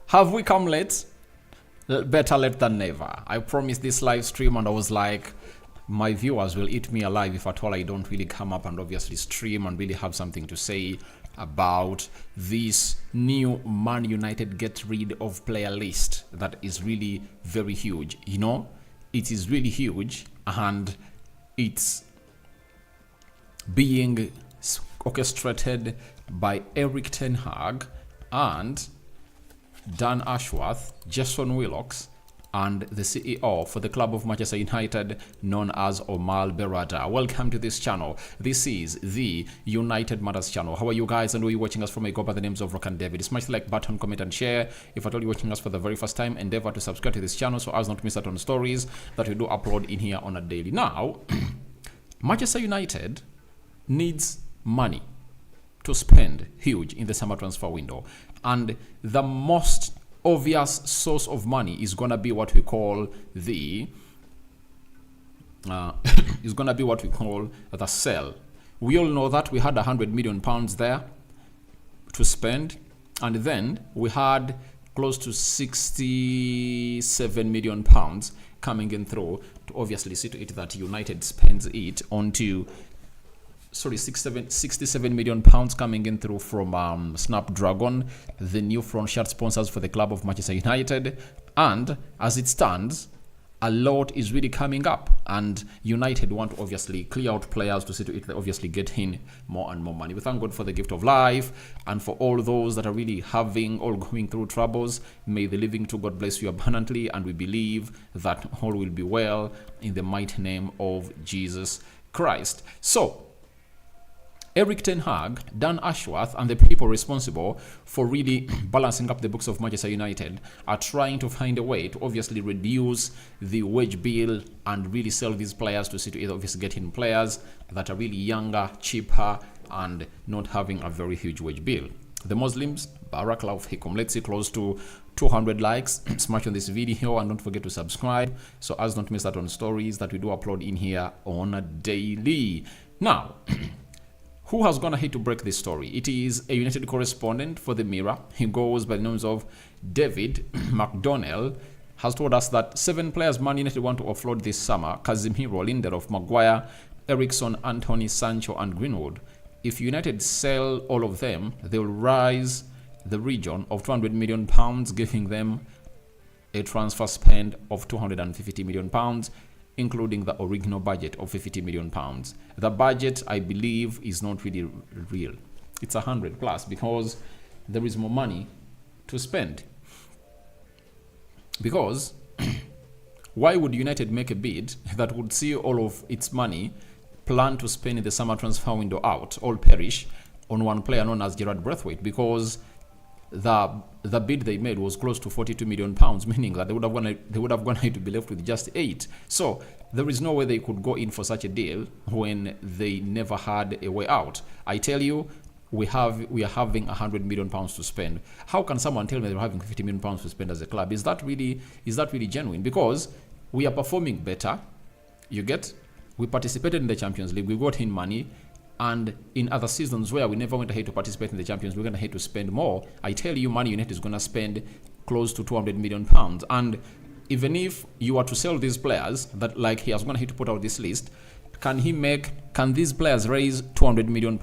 Have we come late? Better late than never. I promised this live stream and I was like, my viewers will eat me alive if at all I don't really come up and obviously stream and really have something to say about this new Man United get rid of player list that is really very huge. You know, it is really huge and it's being orchestrated by Erik ten Hag and Dan Ashworth, Jason Willox, and the CEO for the club of Manchester United, known as Omar Berrada. Welcome to this channel. This is the United Matters channel. How are you guys? And are you watching us from a go by the names of Rock and David? Smash the like button, comment, and share. If at all you're watching us for the very first time, endeavor to subscribe to this channel so as not to miss out on stories that we do upload in here on a daily. Now, Manchester United needs money to spend huge in the summer transfer window, and the most obvious source of money is gonna be what we call the sell. We all know that we had £100 million there to spend, and then we had close to £67 million coming in through to obviously see to it that United spends it onto 67 million pounds coming in through from Snapdragon, the new front shirt sponsors for the club of Manchester United. And as it stands, a lot is really coming up, and United want to obviously clear out players to see to it they obviously get in more and more money. We thank God for the gift of life, and for all those that are really going through troubles, may the living to God bless you abundantly, and we believe that all will be well in the mighty name of Jesus Christ. So Erik ten Hag, Dan Ashworth, and the people responsible for really balancing up the books of Manchester United are trying to find a way to obviously reduce the wage bill and really sell these players to see to either obviously get in players that are really younger, cheaper, and not having a very huge wage bill. The Muslims, Barakallahu Fikum. Let's see close to 200 likes. Smash on this video and don't forget to subscribe so as not to miss out on stories that we do upload in here on a daily. Now, who has gone ahead to break this story? It is a United correspondent for the Mirror. He goes by the names of David McDonnell. Has told us that 7 players Man United want to offload this summer: Casemiro, Lindelof, Maguire, Eriksson, Anthony, Sancho, and Greenwood. If United sell all of them, they will rise the region of £200 million, giving them a transfer spend of £250 million, including the original budget of £50 million. The budget, I believe, is not really real. It's 100 plus because there is more money to spend. Because why would United make a bid that would see all of its money planned to spend in the summer transfer window out, all perish on one player known as Gerard Braithwaite? Because the bid they made was close to £42 million, meaning that they would have gone to be left with just 8. So there is no way they could go in for such a deal when they never had a way out. I tell you, we are having £100 million to spend. How can someone tell me they're having £50 million to spend as a club? Is that really genuine? Because we are performing better. You get? We participated in the Champions League. We got in money. And in other seasons where we never went ahead to participate in the Champions, we're going to have to spend more. I tell you, Man United is going to spend close to £200 million. And even if you are to sell these players, that like he has going to have to put out this list, can these players raise £200 million?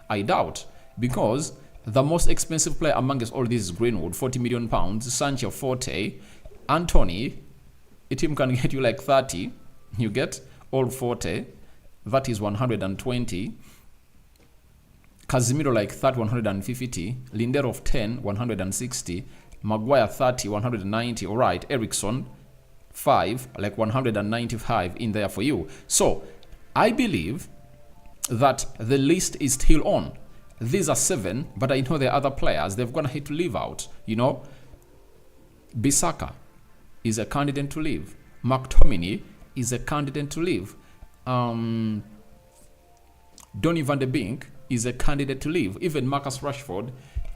I doubt, because the most expensive player amongst all these is Greenwood, £40 million, Sancho 40, Anthony, a team can get you like 30, you get all 40, that is 120. Casemiro like 30, 150, Lindelof 10, 160, Maguire 30, 190, all right, Eriksson 5, like 195 in there for you. So I believe that the list is still on. These are 7, but I know there are other players they've gonna hit to leave out. You know, Bissaka is a candidate to leave. McTominay is a candidate to leave. Donny van de Beek is a candidate to leave. Even Marcus Rashford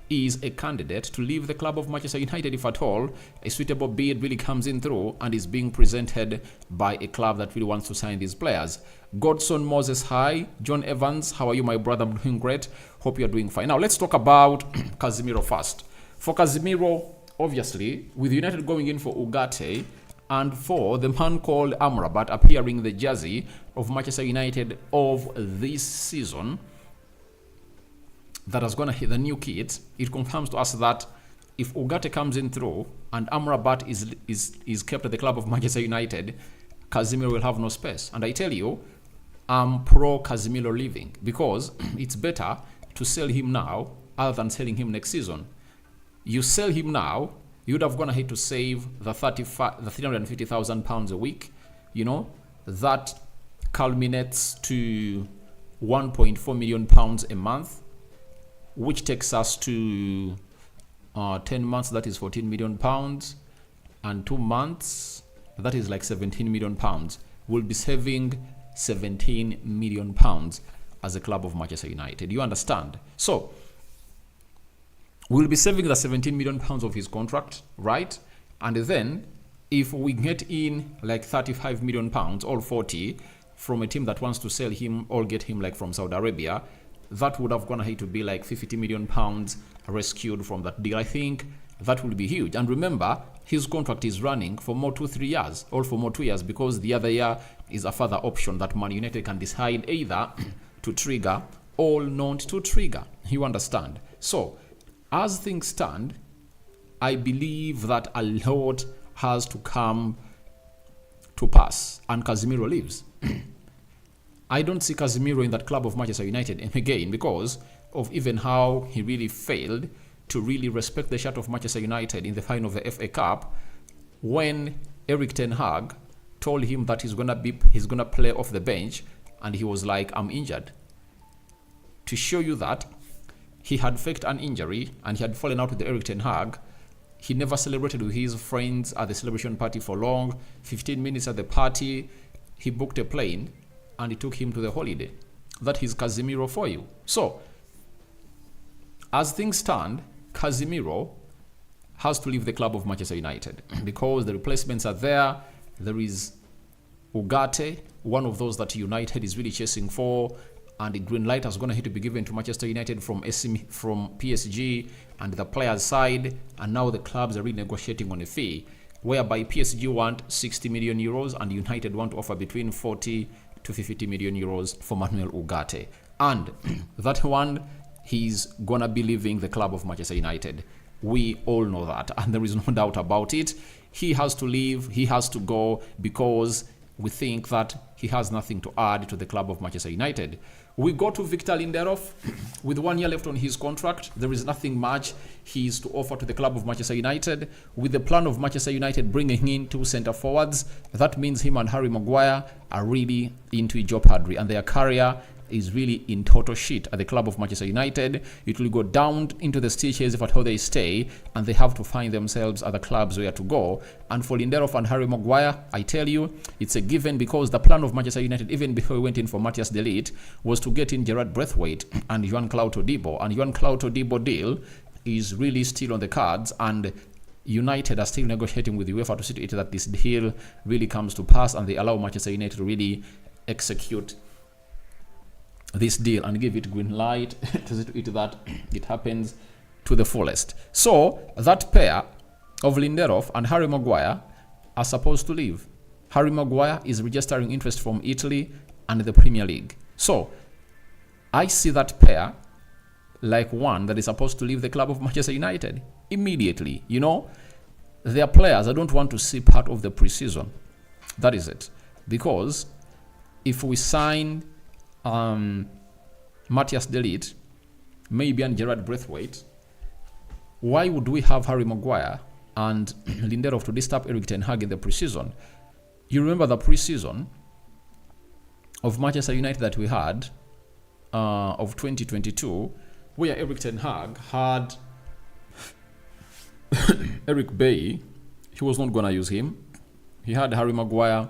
is a candidate to leave the club of Manchester United if at all a suitable bid really comes in through and is being presented by a club that really wants to sign these players. Godson Moses, hi. John Evans, how are you, my brother? I'm doing great. Hope you're doing fine. Now let's talk about Casemiro first. For Casemiro, obviously, with United going in for Ugarte and for the man called Amrabat appearing in the jersey of Manchester United of this season that is going to hit the new kit, it confirms to us that if Ugarte comes in through and Amrabat is kept at the club of Manchester United, Casemiro will have no space. And I tell you, I'm pro Casemiro leaving because it's better to sell him now other than selling him next season. You sell him now, you would have gone ahead to save the 350,000 pounds a week. You know, that culminates to 1.4 million pounds a month, which takes us to 10 months, that is 14 million pounds, and 2 months, that is like 17 million pounds. We'll be saving 17 million pounds as a club of Manchester United. You understand? So we'll be saving the 17 million pounds of his contract, right? And then if we get in like 35 million pounds or 40 from a team that wants to sell him or get him like from Saudi Arabia, that would have gone ahead to be like 50 million pounds rescued from that deal. I think that will be huge. And remember, his contract is running for more 2-3 years, or for more 2 years, because the other year is a further option that Man United can decide either to trigger or not to trigger. You understand? So as things stand, I believe that a lot has to come to pass, and Casemiro leaves. I don't see Casemiro in that club of Manchester United, and again, because of even how he really failed to really respect the shirt of Manchester United in the final of the FA Cup, when Erik ten Hag told him that he's gonna play off the bench, and he was like, I'm injured. To show you that he had faked an injury and he had fallen out with Erik ten Hag, he never celebrated with his friends at the celebration party for long. 15 minutes at the party, he booked a plane and he took him to the holiday. That is Casemiro for you. So as things stand, Casemiro has to leave the club of Manchester United because the replacements are there. There is Ugarte, one of those that United is really chasing for, and the green light is going to have to be given to Manchester United from PSG and the players' side, and now the clubs are renegotiating on a fee, whereby PSG want 60 million euros and United want to offer between 40 to 50 million euros for Manuel Ugarte. And that one, he's gonna be leaving the club of Manchester United. We all know that, and there is no doubt about it. He has to leave, he has to go, because we think that he has nothing to add to the club of Manchester United. We go to Victor Lindelof with 1 year left on his contract. There is nothing much he is to offer to the club of Manchester United. With the plan of Manchester United bringing in 2 centre forwards, that means him and Harry Maguire are really into jeopardy, and their career is really in total shit at the club of Manchester United. It will go down into the stitches if at all they stay, and they have to find themselves other clubs where to go. And for Lindelof and Harry Maguire, I tell you, it's a given, because the plan of Manchester United, even before we went in for Matthias De Ligt, was to get in Gerard Braithwaite and João Todibo. And João Todibo deal is really still on the cards, and United are still negotiating with UEFA to see that this deal really comes to pass, and they allow Manchester United to really execute this deal and give it green light to see to it that it happens to the fullest. So that pair of Lindelof and Harry Maguire are supposed to leave. Harry Maguire is registering interest from Italy and the Premier League. So I see that pair like one that is supposed to leave the club of Manchester United immediately. You know, their players, I don't want to see part of the preseason. That is it. Because if we sign Matthias De Ligt, maybe, and Gerard Braithwaite, why would we have Harry Maguire and Lindelof to disturb Erik ten Hag in the preseason? You remember the preseason of Manchester United that we had of 2022, where Erik ten Hag had Eric Bailly. He was not going to use him. He had Harry Maguire,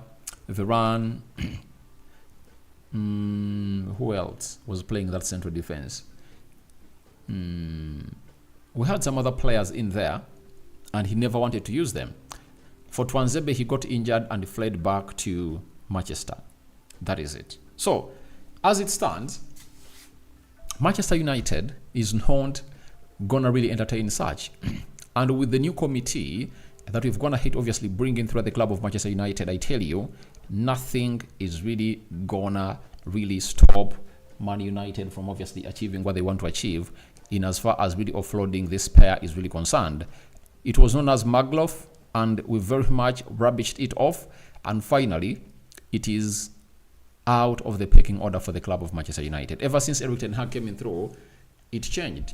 Varane. Who else was playing that central defense? We had some other players in there, and he never wanted to use them. For Tuanzebe, he got injured and fled back to Manchester. That is it. So, as it stands, Manchester United is not gonna really entertain such. And with the new committee that we've gone ahead, obviously bringing through the club of Manchester United, I tell you, nothing is really gonna really stop Man United from obviously achieving what they want to achieve in as far as really offloading this pair is really concerned. It was known as Magloff, and we very much rubbished it off, and finally it is out of the pecking order for the club of Manchester United. Ever since Erik ten Hag came in through, it changed,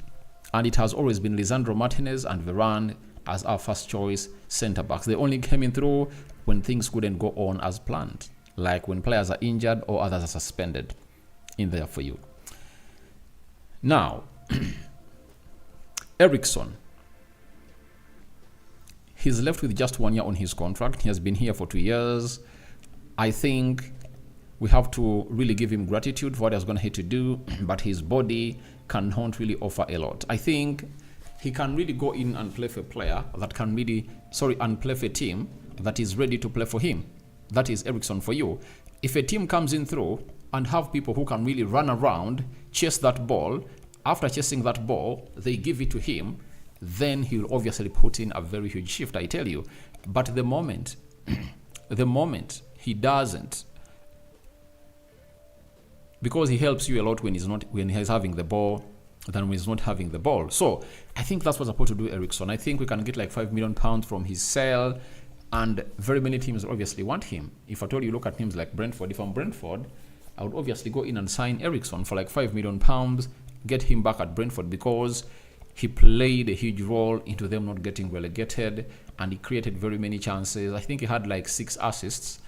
and it has always been Lisandro Martinez and Varane as our first choice centre-backs. They only came in through when things couldn't go on as planned, like when players are injured or others are suspended. In there for you. Now, Eriksen, he's left with just 1 year on his contract. He has been here for 2 years. I think we have to really give him gratitude for what he's going to do, but his body cannot really offer a lot. I think he can really go in and play for a player that can really, and play for a team that is ready to play for him. That is Eriksen for you. If a team comes in through and have people who can really run around, chase that ball, after chasing that ball, they give it to him, then he will obviously put in a very huge shift, I tell you. But the moment he doesn't, because he helps you a lot when he's having the ball than when he's not having the ball. So I think that's what's supposed to do Eriksen. I think we can get like £5 million from his sale, and very many teams obviously want him. If at all you look at teams like Brentford, if I'm Brentford, I would obviously go in and sign Eriksen for like £5 million, get him back at Brentford, because he played a huge role into them not getting relegated, and he created very many chances. I think he had like 6 assists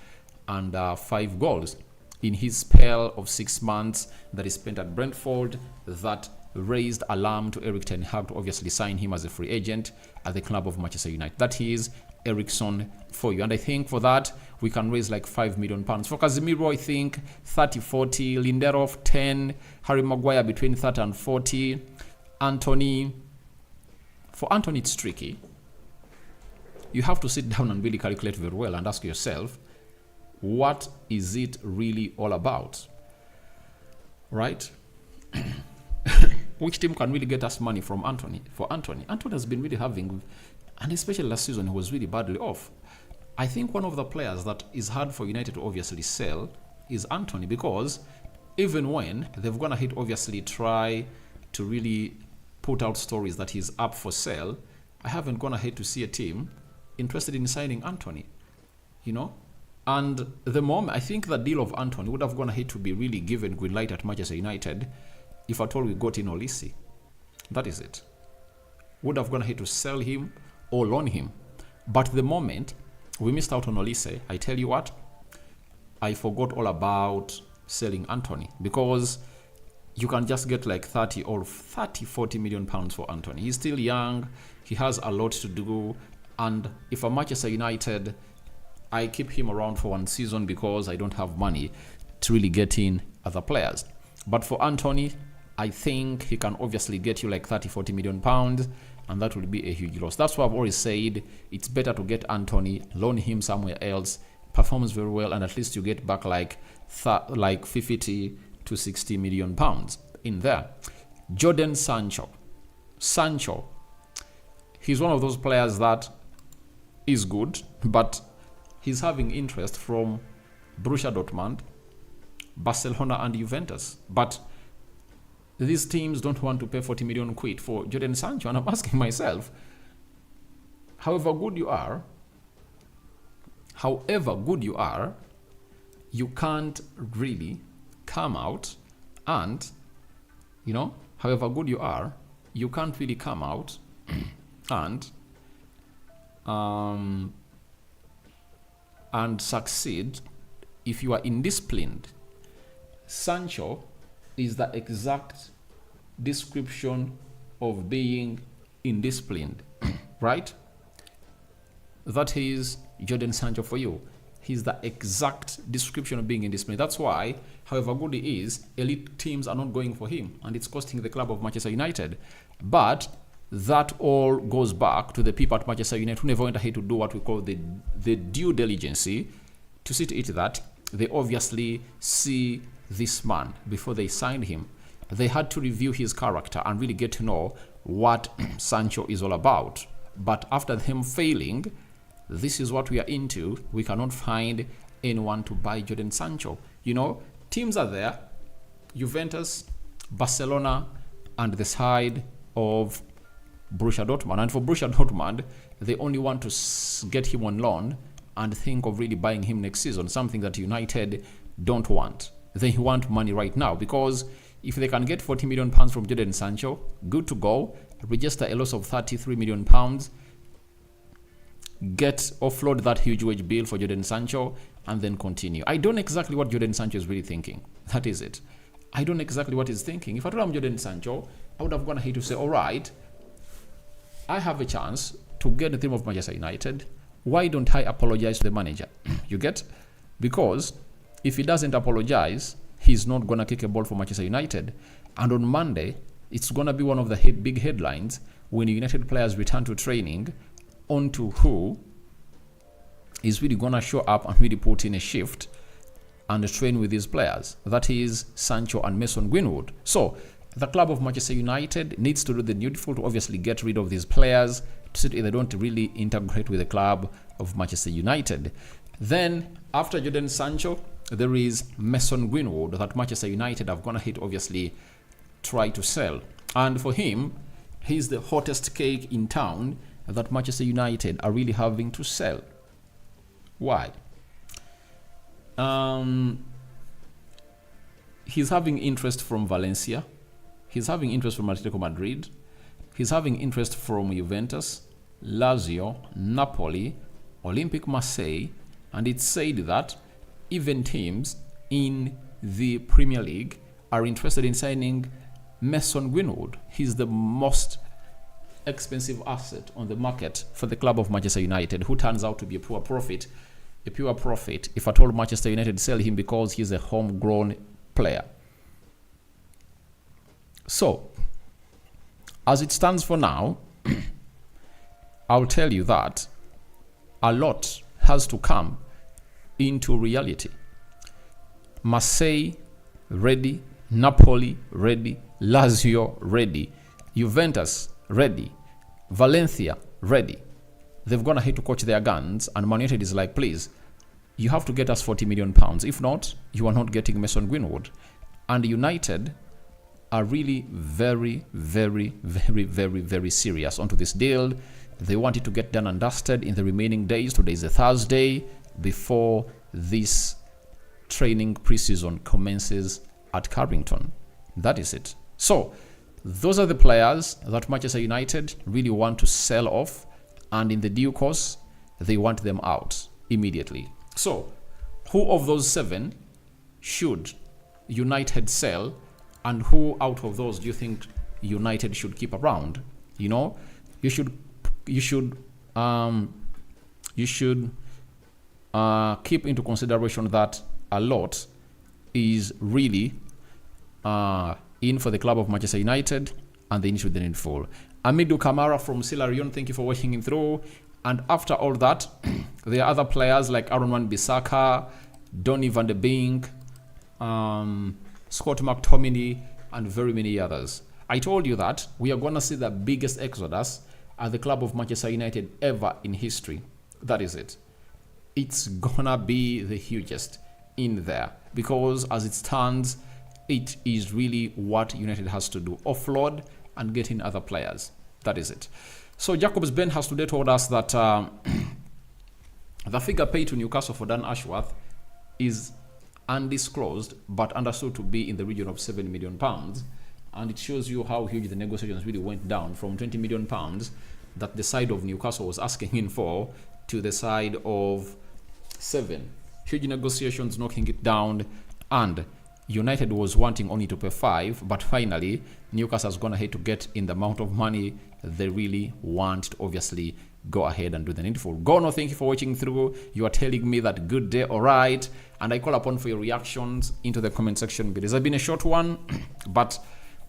and 5 goals in his spell of 6 months that he spent at Brentford. That raised alarm to Erik ten Hag to obviously sign him as a free agent at the club of Manchester United. That is Eriksen for you, and I think for that we can raise like £5 million. For Casemiro, I think 30-40, Lindelof 10, Harry Maguire between 30 and 40, Anthony. For Anthony, it's tricky. You have to sit down and really calculate very well and ask yourself, what is it really all about, right? Which team can really get us money from Anthony? For Anthony has been really having, and especially last season, he was really badly off. I think one of the players that is hard for United to obviously sell is Anthony, because even when they've gone ahead, obviously try to really put out stories that he's up for sale, I haven't gone ahead to see a team interested in signing Anthony, you know? And the moment, I think the deal of Anthony would have gone ahead to be really given green light at Manchester United if at all we got in Olise. That is it. Would have gone ahead to sell him or loan him. But the moment we missed out on Olise, I tell you what, I forgot all about selling Anthony, because you can just get like 40 million pounds for Anthony. He's still young, he has a lot to do, and if I'm Manchester United, I keep him around for 1 season because I don't have money to really get in other players. But for Anthony, I think he can obviously get you like 30-40 million pounds, and that will be a huge loss. That's why I've always said it's better to get Anthony, loan him somewhere else, performs very well, and at least you get back like 50 to 60 million pounds in there. Jadon Sancho, he's one of those players that is good, but he's having interest from Borussia Dortmund, Barcelona and Juventus. But these teams don't want to pay 40 million quid for Jadon Sancho, and I'm asking myself, however good you are, you can't really come out and, however good you are, you can't really come out and succeed if you are indisciplined. Sancho is the exact description of being indisciplined, right? That is Jadon Sancho for you. He's the exact description of being indisciplined. That's why, however good he is, elite teams are not going for him, and it's costing the club of Manchester United. But that all goes back to the people at Manchester United who never went ahead to do what we call the due diligence to see to it that they obviously see this man before they signed him. They had to review his character and really get to know what Sancho is all about. But after them failing, this is what we are into. We cannot find anyone to buy Jadon Sancho. You know, teams are there. Juventus, Barcelona, and the side of Borussia Dortmund. And for Borussia Dortmund, they only want to get him on loan and think of really buying him next season, something that United don't want. They want money right now, because if they can get £40 million from Jadon Sancho, good to go. Register a loss of £33 million. Offload that huge wage bill for Jadon Sancho, and then continue. I don't know exactly what Jadon Sancho is really thinking. That is it. I don't know exactly what he's thinking. If I told him Jadon Sancho, I would have gone ahead to say, all right, I have a chance to get the team of Manchester United. Why don't I apologize to the manager? You get? Because if he doesn't apologize, he's not going to kick a ball for Manchester United. And on Monday, it's going to be one of the big headlines when United players return to training, onto who is really going to show up and really put in a shift and train with these players. That is Sancho and Mason Greenwood. So the club of Manchester United needs to do the needful to obviously get rid of these players, so that they don't really integrate with the club of Manchester United. Then after Jadon Sancho, there is Mason Greenwood that Manchester United have gone ahead obviously try to sell. And for him, he's the hottest cake in town that Manchester United are really having to sell. Why? He's having interest from Valencia. He's having interest from Atletico Madrid. He's having interest from Juventus, Lazio, Napoli, Olympique Marseille, and it's said that even teams in the Premier League are interested in signing Mason Greenwood. He's the most expensive asset on the market for the club of Manchester United, who turns out to be a pure profit. If I told Manchester United sell him because he's a homegrown player. So, as it stands for now, I'll tell you that a lot has to come into reality. Marseille ready, Napoli ready, Lazio ready, Juventus ready, Valencia ready. They've gone ahead to coach their guns, and Man United is like, please, you have to get us £40 million. If not, you are not getting Mason Greenwood. And United are really very, very, very, very, very serious onto this deal. They want it to get done and dusted in the remaining days. Today is a Thursday before this training preseason commences at Carrington. That is it. So those are the players that Manchester United really want to sell off, and in the due course, they want them out immediately. So who of those 7 should United sell, and who out of those do you think United should keep around? You know, you should keep into consideration that a lot is really in for the club of Manchester United, and they need to do the needful. Amidou Kamara from Silarion, thank you for watching him through. And after all that, there are other players like Aaron Wan-Bissaka, Donny van de Beek, Scott McTominay, and very many others. I told you that we are going to see the biggest exodus at the club of Manchester United ever in history. That is it. It's going to be the hugest in there, because as it stands, it is really what United has to do. Offload and get in other players. That is it. So Jacobs Ben has today told us that the figure paid to Newcastle for Dan Ashworth is undisclosed, but understood to be in the region of £7 million. And it shows you how huge the negotiations really went down from £20 million that the side of Newcastle was asking in for to the side of 7. Huge negotiations knocking it down, and United was wanting only to pay 5, but finally Newcastle has gone ahead to get in the amount of money they really want to obviously go ahead and do the needful. Gono, thank you for watching through. You are telling me that good day, all right, and I call upon for your reactions into the comment section below. This has been a short one, but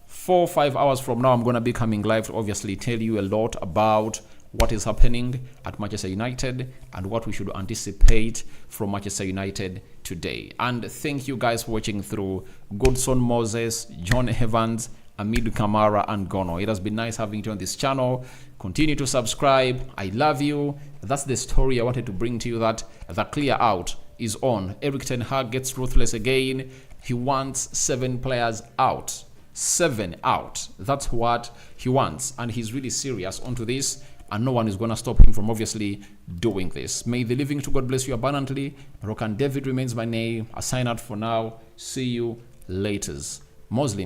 4 or 5 hours from now I'm going to be coming live to obviously tell you a lot about what is happening at Manchester United and what we should anticipate from Manchester United today. And thank you guys for watching through. Godson Moses, John Evans, amid Kamara and Gono. It has been nice having you on this channel. Continue to subscribe. I love you. That's the story I wanted to bring to you, that the clear out is on. Erik ten Hag gets ruthless again. He wants 7 players out. 7 out. That's what he wants. And he's really serious onto this. And no one is going to stop him from obviously doing this. May the living to God bless you abundantly. Rokan David remains my name. I sign out for now. See you later. Muslim.